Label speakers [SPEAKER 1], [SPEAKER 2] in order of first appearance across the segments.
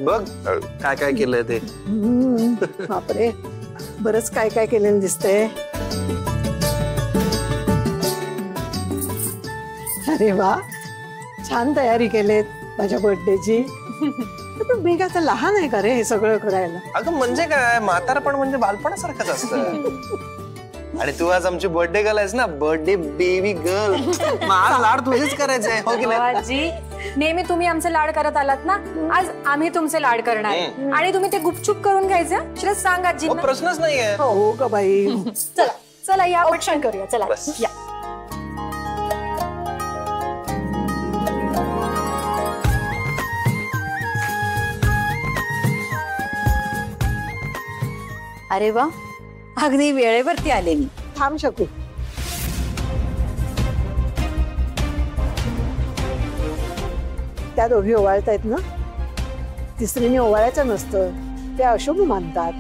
[SPEAKER 1] बघ काय काय केलंय ते.
[SPEAKER 2] बापरे, बरंच काय काय केलेलं दिसतंय. अरे वा, छान तयारी केलेत माझ्या बर्थडेची. पण मी काय आता लहान आहे का रे हे सगळं करायला?
[SPEAKER 1] अगं म्हणजे काय, म्हातारपण म्हणजे बालपणासारखंच असतं. आणि तू आज आमची बर्थडे गर्ल आहेस ना, बर्थडे बेबी गर्ल. आज लाड तुझेच करायचंय, हो की नाही?
[SPEAKER 3] आजी, नेहमी तुम्ही आमचे लाड करत आलात ना, आज आम्ही तुमचे लाड करणार. आणि तुम्ही ते गुपचूप करून घ्यायचं. श्रेय सांग आजी.
[SPEAKER 1] प्रश्नच नाहीये.
[SPEAKER 2] हो का बाई.
[SPEAKER 3] चला चला या पटकन करूया. चला या.
[SPEAKER 4] अरे वा, अगदी वेळेवरती आले मी.
[SPEAKER 2] थांब शकू. त्या दोघी ओवाळतायत ना, तिसरीने ओवाळायचं नसतं, ते अशुभ मानतात.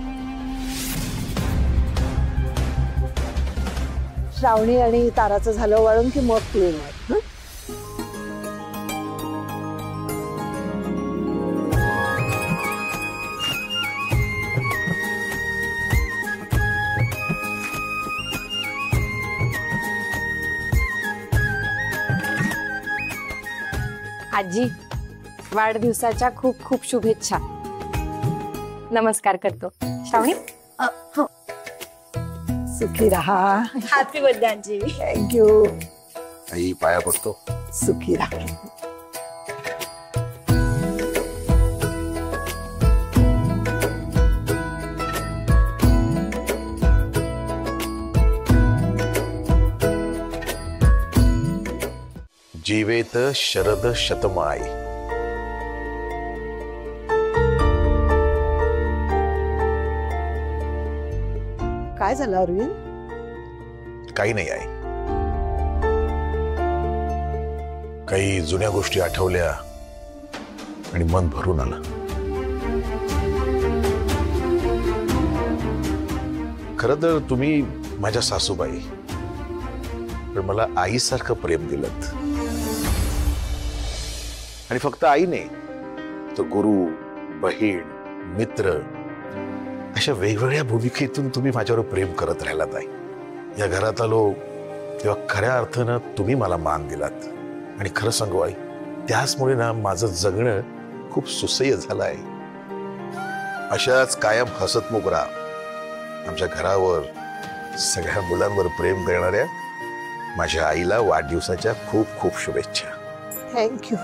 [SPEAKER 2] श्रावणी आणि ताराचं झालं ओवाळून की मग तू ओवाळ.
[SPEAKER 3] आजी, वाढदिवसाच्या खूप खूप शुभेच्छा. नमस्कार करतो. श्रावणी,
[SPEAKER 2] सुखी रहा.
[SPEAKER 3] हॅपी बर्थडे आजी.
[SPEAKER 2] थँक्यू.
[SPEAKER 5] आई पाया पडतो.
[SPEAKER 2] सुखी रहा.
[SPEAKER 5] जीवेत शरद शतमाई.
[SPEAKER 2] काय झालं अरविंद?
[SPEAKER 5] काही नाही आई, काही जुन्या गोष्टी आठवल्या आणि मन भरून आलं. खरं तर तुम्ही माझ्या सासूबाई, पण मला आईसारखं प्रेम दिलत. आणि फक्त आई नाही, तर गुरु, बहीण, मित्र अशा वेगवेगळ्या भूमिकेतून तुम्ही माझ्यावर प्रेम करत राहिलात आई. या घरात आलो तेव्हा खऱ्या अर्थानं तुम्ही मला मान दिलात. आणि खरं सांगू आई, त्याचमुळे ना माझं जगणं खूप सुसह्य झालं आहे. अशाच कायम हसतमुख राहा. आमच्या घरावर, सगळ्या मुलांवर प्रेम करणाऱ्या माझ्या आईला वाढदिवसाच्या खूप खूप शुभेच्छा.
[SPEAKER 2] थँक्यू.